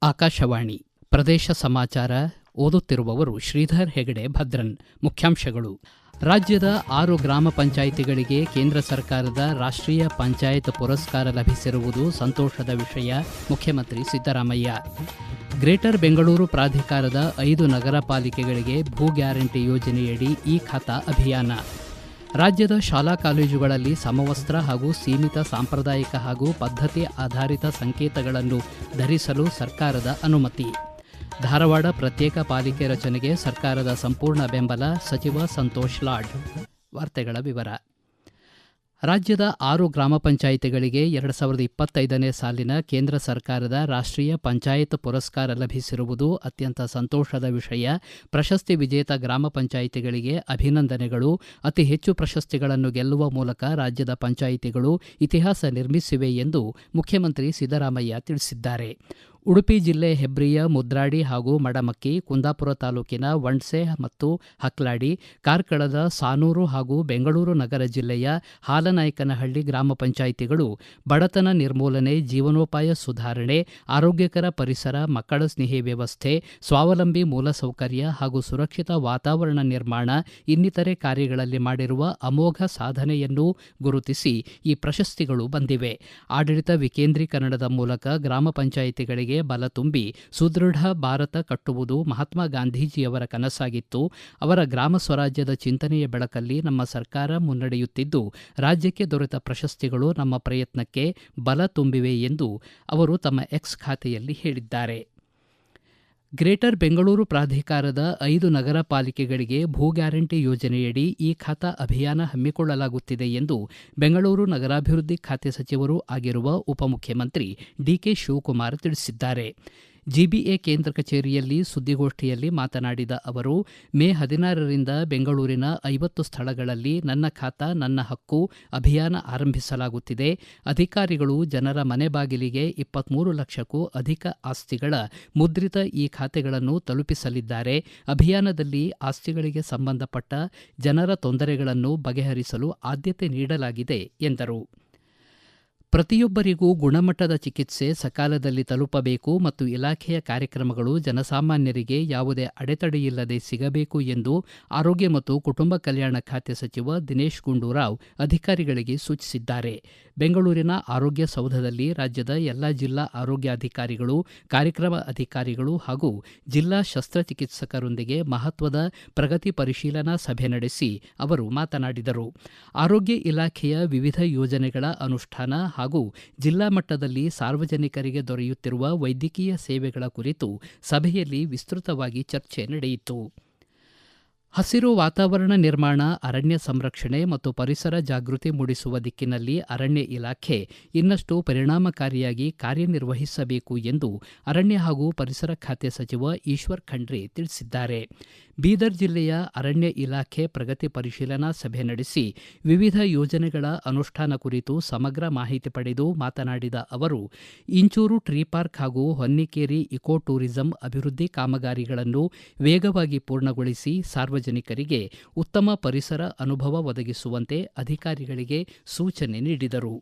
ಆಕಾಶವಾಣಿ ಪ್ರದೇಶ ಸಮಾಚಾರ ಓದುತ್ತಿರುವವರು ಶ್ರೀಧರ್ ಹೆಗಡೆ ಭದ್ರನ್. ಮುಖ್ಯಾಂಶಗಳು. ರಾಜ್ಯದ 6 ಗ್ರಾಮ ಪಂಚಾಯಿತಿಗಳಿಗೆ ಕೇಂದ್ರ ಸರ್ಕಾರದ ರಾಷ್ಟ್ರೀಯ ಪಂಚಾಯತ್ ಪುರಸ್ಕಾರ ಲಭಿಸಿರುವುದು ಸಂತೋಷದ ವಿಷಯ. ಮುಖ್ಯಮಂತ್ರಿ ಸಿದ್ದರಾಮಯ್ಯ. ಗ್ರೇಟರ್ ಬೆಂಗಳೂರು ಪ್ರಾಧಿಕಾರದ 5 ನಗರ ಪಾಲಿಕೆಗಳಿಗೆ ಭೂ ಗ್ಯಾರಂಟಿ ಯೋಜನೆಯಡಿ ಈ ಖಾತಾ ಅಭಿಯಾನ. ರಾಜ್ಯದ ಶಾಲಾ ಕಾಲೇಜುಗಳಲ್ಲಿ ಸಮವಸ್ತ್ರ ಹಾಗೂ ಸೀಮಿತ ಸಾಂಪ್ರದಾಯಿಕ ಹಾಗೂ ಪದ್ಧತಿ ಆಧಾರಿತ ಸಂಕೇತಗಳನ್ನು ಧರಿಸಲು ಸರ್ಕಾರದ ಅನುಮತಿ. ಧಾರವಾಡ ಪ್ರತ್ಯೇಕ ಪಾಲಿಕೆ ರಚನೆಗೆ ಸರ್ಕಾರದ ಸಂಪೂರ್ಣ ಬೆಂಬಲ. ಸಚಿವ ಸಂತೋಷ್ ಲಾಡ್. ವಾರ್ತೆಗಳ ವಿವರ. ರಾಜ್ಯದ 6 ಗ್ರಾಮ ಪಂಚಾಯಿತಿಗಳಿಗೆ 2025ನೇ ಸಾಲಿನ ಕೇಂದ್ರ ಸರ್ಕಾರದ ರಾಷ್ಟ್ರೀಯ ಪಂಚಾಯತ್ ಪುರಸ್ಕಾರ ಲಭಿಸಿರುವುದು ಅತ್ಯಂತ ಸಂತೋಷದ ವಿಷಯ. ಪ್ರಶಸ್ತಿ ವಿಜೇತ ಗ್ರಾಮ ಪಂಚಾಯಿತಿಗಳಿಗೆ ಅಭಿನಂದನೆಗಳು. ಅತಿ ಹೆಚ್ಚು ಪ್ರಶಸ್ತಿಗಳನ್ನು ಗೆಲ್ಲುವ ಮೂಲಕ ರಾಜ್ಯದ ಪಂಚಾಯಿತಿಗಳು ಇತಿಹಾಸ ನಿರ್ಮಿಸಿವೆ ಎಂದು ಮುಖ್ಯಮಂತ್ರಿ ಸಿದ್ದರಾಮಯ್ಯ ತಿಳಿಸಿದ್ದಾರೆ. ಉಡುಪಿ ಜಿಲ್ಲೆ ಹೆಬ್ರಿಯ ಮುದ್ರಾಡಿ ಹಾಗೂ ಮಡಮಕ್ಕಿ, ಕುಂದಾಪುರ ತಾಲೂಕಿನ ವಂಡ್ಸೆ ಮತ್ತು ಹಕ್ಲಾಡಿ, ಕಾರ್ಕಳದ ಸಾನೂರು ಹಾಗೂ ಬೆಂಗಳೂರು ನಗರ ಜಿಲ್ಲೆಯ ಹಾಲನಾಯಕನಹಳ್ಳಿ ಗ್ರಾಮ ಪಂಚಾಯಿತಿಗಳು ಬಡತನ ನಿರ್ಮೂಲನೆ, ಜೀವನೋಪಾಯ ಸುಧಾರಣೆ, ಆರೋಗ್ಯಕರ ಪರಿಸರ, ಮಕ್ಕಳ ಸ್ನೇಹಿ ವ್ಯವಸ್ಥೆ, ಸ್ವಾವಲಂಬಿ ಮೂಲಸೌಕರ್ಯ ಹಾಗೂ ಸುರಕ್ಷಿತ ವಾತಾವರಣ ನಿರ್ಮಾಣ ಇನ್ನಿತರೆ ಕಾರ್ಯಗಳಲ್ಲಿ ಮಾಡಿರುವ ಅಮೋಘ ಸಾಧನೆಯನ್ನು ಗುರುತಿಸಿ ಈ ಪ್ರಶಸ್ತಿಗಳು ಬಂದಿವೆ. ಆಡಳಿತ ವಿಕೇಂದ್ರೀಕರಣದ ಮೂಲಕ ಗ್ರಾಮ ಪಂಚಾಯಿತಿಗಳಿಗೆ ಬಲ ತುಂಬಿ ಸುದೃಢ ಭಾರತ ಕಟ್ಟುವುದು ಮಹಾತ್ಮ ಗಾಂಧೀಜಿಯವರ ಕನಸಾಗಿತ್ತು. ಅವರ ಗ್ರಾಮ ಸ್ವರಾಜ್ಯದ ಚಿಂತನೆಯ ಬೆಳಕಲ್ಲಿ ನಮ್ಮ ಸರ್ಕಾರ ಮುನ್ನಡೆಯುತ್ತಿದ್ದು, ರಾಜ್ಯಕ್ಕೆ ದೊರೆತ ಪ್ರಶಸ್ತಿಗಳು ನಮ್ಮ ಪ್ರಯತ್ನಕ್ಕೆ ಬಲ ತುಂಬಿವೆ ಎಂದು ಅವರು ತಮ್ಮ ಎಕ್ಸ್ ಖಾತೆಯಲ್ಲಿ ಹೇಳಿದ್ದಾರೆ. ಗ್ರೇಟರ್ ಬೆಂಗಳೂರು ಪ್ರಾಧಿಕಾರದ 5 ನಗರ ಪಾಲಿಕೆಗಳಿಗೆ ಭೂ ಗ್ಯಾರಂಟಿ ಯೋಜನೆಯಡಿ ಈ ಖಾತಾ ಅಭಿಯಾನ ಹಮ್ಮಿಕೊಳ್ಳಲಾಗುತ್ತಿದೆ ಎಂದು ಬೆಂಗಳೂರು ನಗರಾಭಿವೃದ್ಧಿ ಖಾತೆ ಸಚಿವರೂ ಆಗಿರುವ ಉಪಮುಖ್ಯಮಂತ್ರಿ ಡಿಕೆ ಶಿವಕುಮಾರ್ ತಿಳಿಸಿದ್ದಾರೆ. ಜಿಬಿಎ ಕೇಂದ್ರ ಕಚೇರಿಯಲ್ಲಿ ಸುದ್ದಿಗೋಷ್ಠಿಯಲ್ಲಿ ಮಾತನಾಡಿದ ಅವರು, ಮೇ 16ರಿಂದ ಬೆಂಗಳೂರಿನ 50 ಸ್ಥಳಗಳಲ್ಲಿ ನನ್ನ ಖಾತಾ ನನ್ನ ಹಕ್ಕು ಅಭಿಯಾನ ಆರಂಭಿಸಲಾಗುತ್ತಿದೆ. ಅಧಿಕಾರಿಗಳು ಜನರ ಮನೆ ಬಾಗಿಲಿಗೆ 23 ಲಕ್ಷಕ್ಕೂ ಅಧಿಕ ಆಸ್ತಿಗಳ ಮುದ್ರಿತ ಈ ಖಾತೆಗಳನ್ನು ತಲುಪಿಸಲಿದ್ದಾರೆ. ಅಭಿಯಾನದಲ್ಲಿ ಆಸ್ತಿಗಳಿಗೆ ಸಂಬಂಧಪಟ್ಟ ಜನರ ತೊಂದರೆಗಳನ್ನು ಬಗೆಹರಿಸಲು ಆದ್ಯತೆ ನೀಡಲಾಗಿದೆ ಎಂದರು. ಪ್ರತಿಯೊಬ್ಬರಿಗೂ ಗುಣಮಟ್ಟದ ಚಿಕಿತ್ಸೆ ಸಕಾಲದಲ್ಲಿ ತಲುಪಬೇಕು ಮತ್ತು ಇಲಾಖೆಯ ಕಾರ್ಯಕ್ರಮಗಳು ಜನಸಾಮಾನ್ಯರಿಗೆ ಯಾವುದೇ ಅಡೆತಡೆಯಿಲ್ಲದೆ ಸಿಗಬೇಕು ಎಂದು ಆರೋಗ್ಯ ಮತ್ತು ಕುಟುಂಬ ಕಲ್ಯಾಣ ಖಾತೆ ಸಚಿವ ದಿನೇಶ್ ಗುಂಡೂರಾವ್ ಅಧಿಕಾರಿಗಳಿಗೆ ಸೂಚಿಸಿದ್ದಾರೆ. ಬೆಂಗಳೂರಿನ ಆರೋಗ್ಯ ಸೌಧದಲ್ಲಿ ರಾಜ್ಯದ ಎಲ್ಲ ಜಿಲ್ಲಾ ಆರೋಗ್ಯಾಧಿಕಾರಿಗಳು, ಕಾರ್ಯಕ್ರಮ ಅಧಿಕಾರಿಗಳು ಹಾಗೂ ಜಿಲ್ಲಾ ಶಸ್ತ್ರಚಿಕಿತ್ಸಕರೊಂದಿಗೆ ಮಹತ್ವದ ಪ್ರಗತಿ ಪರಿಶೀಲನಾ ಸಭೆ ನಡೆಸಿ ಅವರು ಮಾತನಾಡಿದರು. ಆರೋಗ್ಯ ಇಲಾಖೆಯ ವಿವಿಧ ಯೋಜನೆಗಳ ಅನುಷ್ಠಾನ ಹಾಗೂ ಜಿಲ್ಲಾ ಮಟ್ಟದಲ್ಲಿ ಸಾರ್ವಜನಿಕರಿಗೆ ದೊರೆಯುತ್ತಿರುವ ವೈದ್ಯಕೀಯ ಸೇವೆಗಳ ಕುರಿತು ಸಭೆಯಲ್ಲಿ ವಿಸ್ತೃತವಾಗಿ ಚರ್ಚೆ ನಡೆಯಿತು. ಹಸಿರು ವಾತಾವರಣ ನಿರ್ಮಾಣ, ಅರಣ್ಯ ಸಂರಕ್ಷಣೆ ಮತ್ತು ಪರಿಸರ ಜಾಗೃತಿ ಮೂಡಿಸುವ ದಿಕ್ಕಿನಲ್ಲಿ ಅರಣ್ಯ ಇಲಾಖೆ ಇನ್ನಷ್ಟು ಪರಿಣಾಮಕಾರಿಯಾಗಿ ಕಾರ್ಯನಿರ್ವಹಿಸಬೇಕು ಎಂದು ಅರಣ್ಯ ಹಾಗೂ ಪರಿಸರ ಖಾತೆ ಸಚಿವ ಈಶ್ವರ್ ಖಂಡ್ರೆ ತಿಳಿಸಿದ್ದಾರೆ. ಬೀದರ್ ಜಿಲ್ಲೆಯ ಅರಣ್ಯ ಇಲಾಖೆ ಪ್ರಗತಿ ಪರಿಶೀಲನಾ ಸಭೆ ನಡೆಸಿ ವಿವಿಧ ಯೋಜನೆಗಳ ಅನುಷ್ಠಾನ ಕುರಿತು ಸಮಗ್ರ ಮಾಹಿತಿ ಪಡೆದು ಮಾತನಾಡಿದ ಅವರು, ಇಂಚೂರು ಟ್ರೀ ಪಾರ್ಕ್ ಹಾಗೂ ಹೊನ್ನಿಕೇರಿ ಇಕೋ ಟೂರಿಸಂ ಅಭಿವೃದ್ಧಿ ಕಾಮಗಾರಿಗಳನ್ನು ವೇಗವಾಗಿ ಪೂರ್ಣಗೊಳಿಸಿ ಸಾರ್ವಜನಿಕರಿಗೆ ಉತ್ತಮ ಪರಿಸರ ಅನುಭವ ಒದಗಿಸುವಂತೆ ಅಧಿಕಾರಿಗಳಿಗೆ ಸೂಚನೆ ನೀಡಿದರು.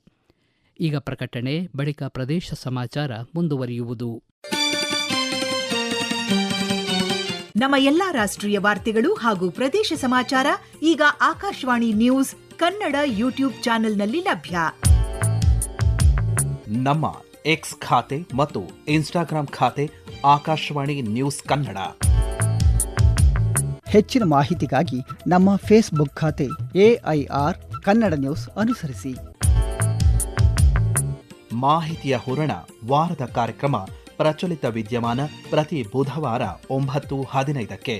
ಈಗ ಪ್ರಕಟಣೆ, ಬಳಿಕ ಪ್ರದೇಶ ಸಮಾಚಾರ ಮುಂದುವರಿಯುವುದು. ನಮ್ಮ ಎಲ್ಲಾ ರಾಷ್ಟ್ರೀಯ ವಾರ್ತೆಗಳು ಹಾಗೂ ಪ್ರದೇಶ ಸಮಾಚಾರ ಈಗ ಆಕಾಶವಾಣಿ ನ್ಯೂಸ್ ಕನ್ನಡ ಯೂಟ್ಯೂಬ್ ಚಾನೆಲ್ನಲ್ಲಿ ಲಭ್ಯ. ನಮ್ಮ ಎಕ್ಸ್ ಖಾತೆ ಮತ್ತು ಇನ್ಸ್ಟಾಗ್ರಾಂ ಖಾತೆ ಆಕಾಶವಾಣಿ ನ್ಯೂಸ್ ಕನ್ನಡ. ಹೆಚ್ಚಿನ ಮಾಹಿತಿಗಾಗಿ ನಮ್ಮ ಫೇಸ್ಬುಕ್ ಖಾತೆ AIR ಕನ್ನಡ ನ್ಯೂಸ್ ಅನುಸರಿಸಿ. ಮಾಹಿತಿಯ ಹೂರಣ, ವಾರದ ಕಾರ್ಯಕ್ರಮ ಪ್ರಚಲಿತ ವಿದ್ಯಮಾನ ಪ್ರತಿ ಬುಧವಾರ 9:15ಕ್ಕೆ.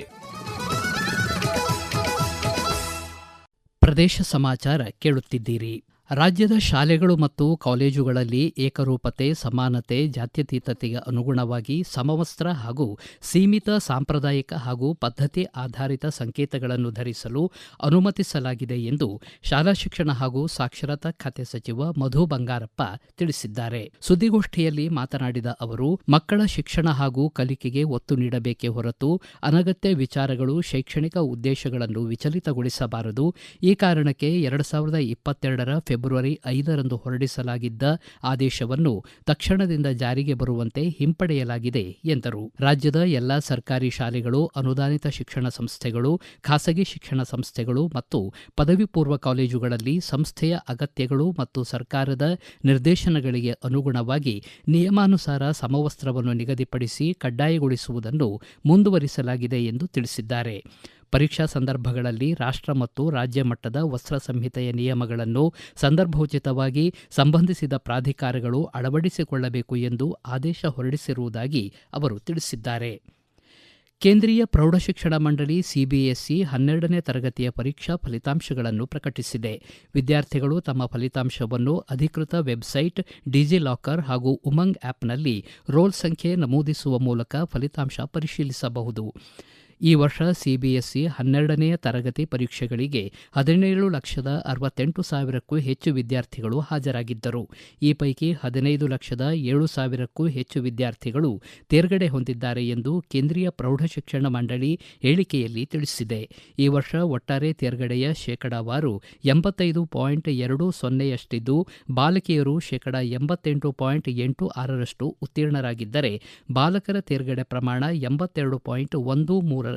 ಪ್ರದೇಶ ಸಮಾಚಾರ ಕೇಳುತ್ತಿದ್ದೀರಿ. ರಾಜ್ಯದ ಶಾಲೆಗಳು ಮತ್ತು ಕಾಲೇಜುಗಳಲ್ಲಿ ಏಕರೂಪತೆ, ಸಮಾನತೆ, ಜಾತ್ಯತೀತತೆಗೆ ಅನುಗುಣವಾಗಿ ಸಮವಸ್ತ್ರ ಹಾಗೂ ಸೀಮಿತ ಸಾಂಪ್ರದಾಯಿಕ ಹಾಗೂ ಪದ್ಧತಿ ಆಧಾರಿತ ಸಂಕೇತಗಳನ್ನು ಧರಿಸಲು ಅನುಮತಿಸಲಾಗಿದೆ ಎಂದು ಶಾಲಾ ಶಿಕ್ಷಣ ಹಾಗೂ ಸಾಕ್ಷರತಾ ಖಾತೆ ಸಚಿವ ಮಧು ಬಂಗಾರಪ್ಪ ತಿಳಿಸಿದ್ದಾರೆ. ಸುದ್ದಿಗೋಷ್ಠಿಯಲ್ಲಿ ಮಾತನಾಡಿದ ಅವರು, ಮಕ್ಕಳ ಶಿಕ್ಷಣ ಹಾಗೂ ಕಲಿಕೆಗೆ ಒತ್ತು ನೀಡಬೇಕೇ ಹೊರತು ಅನಗತ್ಯ ವಿಚಾರಗಳು ಶೈಕ್ಷಣಿಕ ಉದ್ದೇಶಗಳನ್ನು ವಿಚಲಿತಗೊಳಿಸಬಾರದು. ಈ ಕಾರಣಕ್ಕೆ 2022ರ ಫೆಬ್ರವರಿ 5ರಂದು ಹೊರಡಿಸಲಾಗಿದ್ದ ಆದೇಶವನ್ನು ತಕ್ಷಣದಿಂದ ಜಾರಿಗೆ ಬರುವಂತೆ ಹಿಂಪಡೆಯಲಾಗಿದೆ ಎಂದರು. ರಾಜ್ಯದ ಎಲ್ಲಾ ಸರ್ಕಾರಿ ಶಾಲೆಗಳು, ಅನುದಾನಿತ ಶಿಕ್ಷಣ ಸಂಸ್ಥೆಗಳು, ಖಾಸಗಿ ಶಿಕ್ಷಣ ಸಂಸ್ಥೆಗಳು ಮತ್ತು ಪದವಿ ಪೂರ್ವ ಕಾಲೇಜುಗಳಲ್ಲಿ ಸಂಸ್ಥೆಯ ಅಗತ್ಯಗಳು ಮತ್ತು ಸರ್ಕಾರದ ನಿರ್ದೇಶನಗಳಿಗೆ ಅನುಗುಣವಾಗಿ ನಿಯಮಾನುಸಾರ ಸಮವಸ್ತ್ರವನ್ನು ನಿಗದಿಪಡಿಸಿ ಕಡ್ಡಾಯಗೊಳಿಸುವುದನ್ನು ಮುಂದುವರಿಸಲಾಗಿದೆ ಎಂದು ತಿಳಿಸಿದ್ದಾರೆ. ಪರೀಕ್ಷಾ ಸಂದರ್ಭಗಳಲ್ಲಿ ರಾಷ್ಟ್ರ ಮತ್ತು ರಾಜ್ಯ ಮಟ್ಟದ ವಸ್ತ್ರ ಸಂಹಿತೆಯ ನಿಯಮಗಳನ್ನು ಸಂದರ್ಭೋಚಿತವಾಗಿ ಸಂಬಂಧಿಸಿದ ಪ್ರಾಧಿಕಾರಗಳು ಅಳವಡಿಸಿಕೊಳ್ಳಬೇಕು ಎಂದು ಆದೇಶ ಹೊರಡಿಸಿರುವುದಾಗಿ ಅವರು ತಿಳಿಸಿದ್ದಾರೆ. ಕೇಂದ್ರೀಯ ಪ್ರೌಢಶಿಕ್ಷಣ ಮಂಡಳಿ ಸಿಬಿಎಸ್ಇ 12ನೇ ತರಗತಿಯ ಪರೀಕ್ಷಾ ಫಲಿತಾಂಶಗಳನ್ನು ಪ್ರಕಟಿಸಿದೆ. ವಿದ್ಯಾರ್ಥಿಗಳು ತಮ್ಮ ಫಲಿತಾಂಶವನ್ನು ಅಧಿಕೃತ ವೆಬ್ಸೈಟ್, ಡಿಜಿಲಾಕರ್ ಹಾಗೂ ಉಮಂಗ್ ಆ್ಯಪ್ನಲ್ಲಿ ರೋಲ್ ಸಂಖ್ಯೆ ನಮೂದಿಸುವ ಮೂಲಕ ಫಲಿತಾಂಶ ಪರಿಶೀಲಿಸಬಹುದು. ಈ ವರ್ಷ ಸಿಬಿಎಸ್ಇ 12ನೇ ತರಗತಿ ಪರೀಕ್ಷೆಗಳಿಗೆ 17,68,000ಕ್ಕೂ ಹೆಚ್ಚು ವಿದ್ಯಾರ್ಥಿಗಳು ಹಾಜರಾಗಿದ್ದರು. ಈ ಪೈಕಿ 15,07,000ಕ್ಕೂ ಹೆಚ್ಚು ವಿದ್ಯಾರ್ಥಿಗಳು ತೇರ್ಗಡೆ ಹೊಂದಿದ್ದಾರೆ ಎಂದು ಕೇಂದ್ರೀಯ ಪ್ರೌಢಶಿಕ್ಷಣ ಮಂಡಳಿ ಹೇಳಿಕೆಯಲ್ಲಿ ತಿಳಿಸಿದೆ. ಈ ವರ್ಷ ಒಟ್ಟಾರೆ ತೇರ್ಗಡೆಯ ಶೇಕಡಾವಾರು 85.20%ಯಷ್ಟಿದ್ದು, ಬಾಲಕಿಯರು 88.86% ಉತ್ತೀರ್ಣರಾಗಿದ್ದರೆ ಬಾಲಕರ ತೇರ್ಗಡೆ ಪ್ರಮಾಣ 82.13%.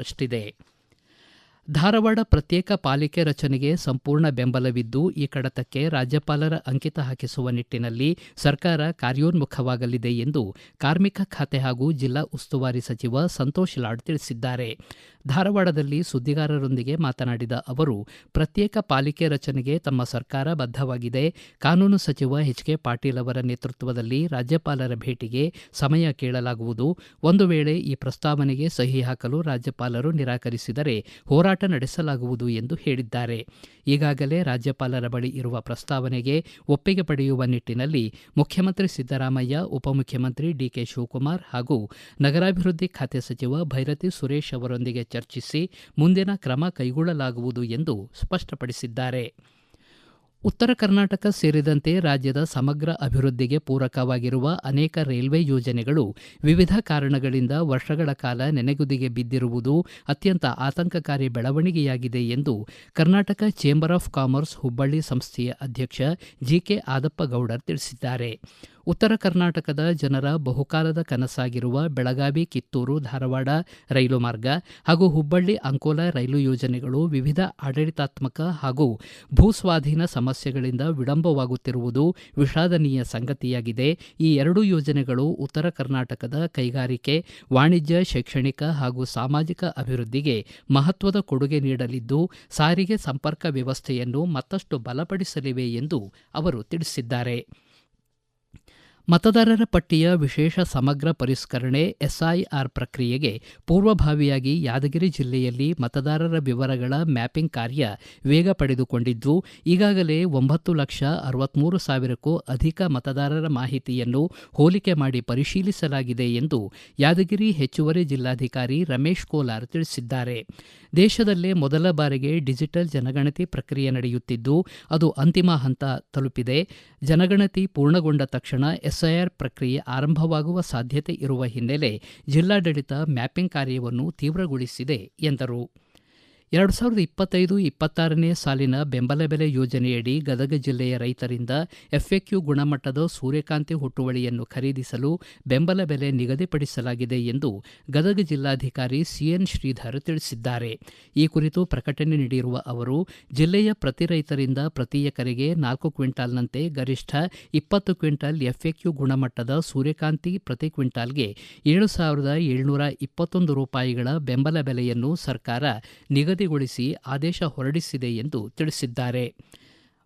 ಧಾರವಾಡ ಪ್ರತ್ಯೇಕ ಪಾಲಿಕೆ ರಚನೆಗೆ ಸಂಪೂರ್ಣ ಬೆಂಬಲವಿದ್ದು, ಈ ಕಡತಕ್ಕೆ ರಾಜ್ಯಪಾಲರ ಅಂಕಿತ ಹಾಕಿಸುವ ನಿಟ್ಟಿನಲ್ಲಿ ಸರ್ಕಾರ ಕಾರ್ಯೋನ್ಮುಖವಾಗಲಿದೆ ಎಂದು ಕಾರ್ಮಿಕ ಖಾತೆ ಹಾಗೂ ಜಿಲ್ಲಾ ಉಸ್ತುವಾರಿ ಸಚಿವ ಸಂತೋಷ್ ಲಾಡ್ ತಿಳಿಸಿದ್ದಾರೆ. ಧಾರವಾಡದಲ್ಲಿ ಸುದ್ದಿಗಾರರೊಂದಿಗೆ ಮಾತನಾಡಿದ ಅವರು, ಪ್ರತ್ಯೇಕ ಪಾಲಿಕೆ ರಚನೆಗೆ ತಮ್ಮ ಸರ್ಕಾರ ಬದ್ಧವಾಗಿದೆ. ಕಾನೂನು ಸಚಿವ ಎಚ್.ಕೆ. ಪಾಟೀಲ್ ಅವರ ನೇತೃತ್ವದಲ್ಲಿ ರಾಜ್ಯಪಾಲರ ಭೇಟಿಗೆ ಸಮಯ ಕೇಳಲಾಗುವುದು. ಒಂದು ವೇಳೆ ಈ ಪ್ರಸ್ತಾವನೆಗೆ ಸಹಿ ಹಾಕಲು ರಾಜ್ಯಪಾಲರು ನಿರಾಕರಿಸಿದರೆ ಹೋರಾಟ ನಡೆಸಲಾಗುವುದು ಎಂದು ಹೇಳಿದ್ದಾರೆ. ಈಗಾಗಲೇ ರಾಜ್ಯಪಾಲರ ಬಳಿ ಇರುವ ಪ್ರಸ್ತಾವನೆಗೆ ಒಪ್ಪಿಗೆ ಪಡೆಯುವ ನಿಟ್ಟಿನಲ್ಲಿ ಮುಖ್ಯಮಂತ್ರಿ ಸಿದ್ದರಾಮಯ್ಯ, ಉಪಮುಖ್ಯಮಂತ್ರಿ ಡಿಕೆ ಶಿವಕುಮಾರ್ ಹಾಗೂ ನಗರಾಭಿವೃದ್ಧಿ ಖಾತೆ ಸಚಿವ ಭೈರತಿ ಸುರೇಶ್ ಅವರೊಂದಿಗೆ ಚರ್ಚಿಸಿ ಮುಂದಿನ ಕ್ರಮ ಕೈಗೊಳ್ಳಲಾಗುವುದು ಎಂದು ಸ್ಪಷ್ಟಪಡಿಸಿದ್ದಾರೆ. ಉತ್ತರ ಕರ್ನಾಟಕ ಸೇರಿದಂತೆ ರಾಜ್ಯದ ಸಮಗ್ರ ಅಭಿವೃದ್ಧಿಗೆ ಪೂರಕವಾಗಿರುವ ಅನೇಕ ರೈಲ್ವೆ ಯೋಜನೆಗಳು ವಿವಿಧ ಕಾರಣಗಳಿಂದ ವರ್ಷಗಳ ಕಾಲ ನೆನೆಗುದಿಗೆ ಬಿದ್ದಿರುವುದು ಅತ್ಯಂತ ಆತಂಕಕಾರಿ ಬೆಳವಣಿಗೆಯಾಗಿದೆ ಎಂದು Karnataka chamber of commerce Hubballi ಸಂಸ್ಥೆಯ ಅಧ್ಯಕ್ಷ ಜಿಕೆ ಆದಪ್ಪಗೌಡರ್ ತಿಳಿಸಿದ್ದಾರೆ. ಉತ್ತರ ಕರ್ನಾಟಕದ ಜನರ ಬಹುಕಾಲದ ಕನಸಾಗಿರುವ ಬೆಳಗಾವಿ, ಕಿತ್ತೂರು, ಧಾರವಾಡ ರೈಲು ಮಾರ್ಗ ಹಾಗೂ ಹುಬ್ಬಳ್ಳಿ ಅಂಕೋಲ ರೈಲು ಯೋಜನೆಗಳು ವಿವಿಧ ಆಡಳಿತಾತ್ಮಕ ಹಾಗೂ ಭೂಸ್ವಾಧೀನ ಸಮಸ್ಯೆಗಳಿಂದ ವಿಳಂಬವಾಗುತ್ತಿರುವುದು ವಿಷಾದನೀಯ ಸಂಗತಿಯಾಗಿದೆ. ಈ ಎರಡೂ ಯೋಜನೆಗಳು ಉತ್ತರ ಕರ್ನಾಟಕದ ಕೈಗಾರಿಕೆ, ವಾಣಿಜ್ಯ, ಶೈಕ್ಷಣಿಕ ಹಾಗೂ ಸಾಮಾಜಿಕ ಅಭಿವೃದ್ಧಿಗೆ ಮಹತ್ವದ ಕೊಡುಗೆ ನೀಡಲಿದ್ದು, ಸಾರಿಗೆ ಸಂಪರ್ಕ ವ್ಯವಸ್ಥೆಯನ್ನು ಮತ್ತಷ್ಟು ಬಲಪಡಿಸಲಿವೆ ಎಂದು ಅವರು ತಿಳಿಸಿದ್ದಾರೆ. ಮತದಾರರ ಪಟ್ಟಿಯ ವಿಶೇಷ ಸಮಗ್ರ ಪರಿಷ್ಕರಣೆ ಎಸ್ಐಆರ್ ಪ್ರಕ್ರಿಯೆಗೆ ಪೂರ್ವಭಾವಿಯಾಗಿ ಯಾದಗಿರಿ ಜಿಲ್ಲೆಯಲ್ಲಿ ಮತದಾರರ ವಿವರಗಳ ಮ್ಯಾಪಿಂಗ್ ಕಾರ್ಯ ವೇಗ ಪಡೆದುಕೊಂಡಿದ್ದು, ಈಗಾಗಲೇ 9,63,000ಕ್ಕೂ ಅಧಿಕ ಮತದಾರರ ಮಾಹಿತಿಯನ್ನು ಹೋಲಿಕೆ ಮಾಡಿ ಪರಿಶೀಲಿಸಲಾಗಿದೆ ಎಂದು ಯಾದಗಿರಿ ಹೆಚ್ಚುವರಿ ಜಿಲ್ಲಾಧಿಕಾರಿ ರಮೇಶ್ ಕೋಲಾರ್ ತಿಳಿಸಿದ್ದಾರೆ. ದೇಶದಲ್ಲೇ ಮೊದಲ ಬಾರಿಗೆ ಡಿಜಿಟಲ್ ಜನಗಣತಿ ಪ್ರಕ್ರಿಯೆ ನಡೆಯುತ್ತಿದ್ದು, ಅದು ಅಂತಿಮ ಹಂತ ತಲುಪಿದೆ. ಜನಗಣತಿ ಪೂರ್ಣಗೊಂಡ ತಕ್ಷಣ ಎಸ್ಐಆರ್ ಪ್ರಕ್ರಿಯೆ ಆರಂಭವಾಗುವ ಸಾಧ್ಯತೆ ಇರುವ ಹಿನ್ನೆಲೆ ಜಿಲ್ಲಾಡಳಿತ ಮ್ಯಾಪಿಂಗ್ ಕಾರ್ಯವನ್ನು ತೀವ್ರಗೊಳಿಸಿದೆ ಎಂದರು. 2025-26ನೇ ಸಾಲಿನ ಬೆಂಬಲ ಬೆಲೆ ಯೋಜನೆಯಡಿ ಗದಗ ಜಿಲ್ಲೆಯ ರೈತರಿಂದ ಎಫ್ಎಕ್ಯೂ ಗುಣಮಟ್ಟದ ಸೂರ್ಯಕಾಂತಿ ಹುಟ್ಟುವಳಿಯನ್ನು ಖರೀದಿಸಲು ಬೆಂಬಲ ಬೆಲೆ ನಿಗದಿಪಡಿಸಲಾಗಿದೆ ಎಂದು ಗದಗ ಜಿಲ್ಲಾಧಿಕಾರಿ ಸಿಎನ್ ಶ್ರೀಧರ್ ತಿಳಿಸಿದ್ದಾರೆ. ಈ ಕುರಿತು ಪ್ರಕಟಣೆ ನೀಡಿರುವ ಅವರು, ಜಿಲ್ಲೆಯ ಪ್ರತಿ ರೈತರಿಂದ ಪ್ರತಿ ಎಕರೆಗೆ 4 ಕ್ವಿಂಟಾಲ್ನಂತೆ ಗರಿಷ್ಠ 20 ಕ್ವಿಂಟಾಲ್ ಎಫ್ಎಕ್ಯೂ ಗುಣಮಟ್ಟದ ಸೂರ್ಯಕಾಂತಿ ಪ್ರತಿ ಕ್ವಿಂಟಾಲ್ಗೆ 7,721 ರೂಪಾಯಿಗಳ ಬೆಂಬಲ ಬೆಲೆಯನ್ನು ಸರ್ಕಾರ ನಿಗದಿಗೊಳಿಸಿ ಆದೇಶ ಹೊರಡಿಸಿದೆ ಎಂದು ತಿಳಿಸಿದ್ದಾರೆ.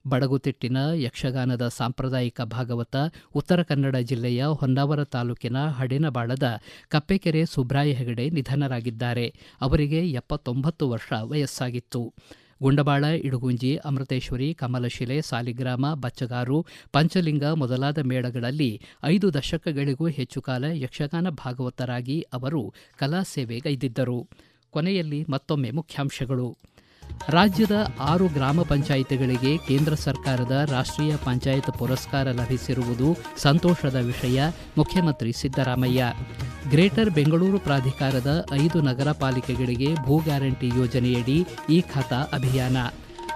ಬಡಗುತಿಟ್ಟಿನ ಯಕ್ಷಗಾನದ ಸಾಂಪ್ರದಾಯಿಕ ಭಾಗವತ ಉತ್ತರ ಕನ್ನಡ ಜಿಲ್ಲೆಯ ಹೊನ್ನಾವರ ತಾಲೂಕಿನ ಹಡಿನಬಾಳದ ಕಪ್ಪೆಕೆರೆ ಸುಬ್ರಾಯ ಹೆಗಡೆ ನಿಧನರಾಗಿದ್ದಾರೆ. ಅವರಿಗೆ 79 ವರ್ಷ ವಯಸ್ಸಾಗಿತ್ತು. ಗುಂಡಬಾಳ, ಇಡಗುಂಜಿ, ಅಮೃತೇಶ್ವರಿ, ಕಮಲಶಿಲೆ, ಸಾಲಿಗ್ರಾಮ, ಬಚ್ಚಗಾರು, ಪಂಚಲಿಂಗ ಮೊದಲಾದ ಮೇಳಗಳಲ್ಲಿ 5 ದಶಕಗಳಿಗೂ ಹೆಚ್ಚು ಕಾಲ ಯಕ್ಷಗಾನ ಭಾಗವತರಾಗಿ ಅವರು ಕಲಾ ಸೇವೆಗೈದಿದ್ದರು. ಕೊನೆಯಲ್ಲಿ ಮತ್ತೊಮ್ಮೆ ಮುಖ್ಯಾಂಶಗಳು. ರಾಜ್ಯದ 6 ಗ್ರಾಮ ಪಂಚಾಯಿತಿಗಳಿಗೆ ಕೇಂದ್ರ ಸರ್ಕಾರದ ರಾಷ್ಟ್ರೀಯ ಪಂಚಾಯತ್ ಪುರಸ್ಕಾರ ಲಭಿಸಿರುವುದು ಸಂತೋಷದ ವಿಷಯ, ಮುಖ್ಯಮಂತ್ರಿ ಸಿದ್ದರಾಮಯ್ಯ. ಗ್ರೇಟರ್ ಬೆಂಗಳೂರು ಪ್ರಾಧಿಕಾರದ 5 ನಗರ ಪಾಲಿಕೆಗಳಿಗೆ ಭೂ ಗ್ಯಾರಂಟಿ ಯೋಜನೆಯಡಿ ಈ ಖಾತಾ ಅಭಿಯಾನ.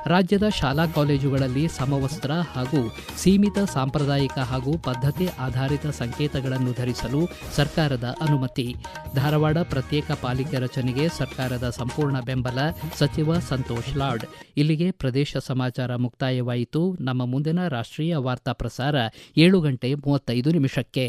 ರಾಜ್ಯದ ಶಾಲಾ ಕಾಲೇಜುಗಳಲ್ಲಿ ಸಮವಸ್ತ್ರ ಹಾಗೂ ಸೀಮಿತ ಸಾಂಪ್ರದಾಯಿಕ ಹಾಗೂ ಪದ್ಧತಿ ಆಧಾರಿತ ಸಂಕೇತಗಳನ್ನು ಧರಿಸಲು ಸರ್ಕಾರದ ಅನುಮತಿ. ಧಾರವಾಡ ಪ್ರತ್ಯೇಕ ಪಾಲಿಕೆ ರಚನೆಗೆ ಸರ್ಕಾರದ ಸಂಪೂರ್ಣ ಬೆಂಬಲ, ಸಚಿವ ಸಂತೋಷ್ ಲಾಡ್. ಇಲ್ಲಿಗೆ ಪ್ರದೇಶ ಸಮಾಚಾರ ಮುಕ್ತಾಯವಾಯಿತು. ನಮ್ಮ ಮುಂದಿನ ರಾಷ್ಟ್ರೀಯ ವಾರ್ತಾ ಪ್ರಸಾರ 7:35 ನಿಮಿಷಕ್ಕೆ.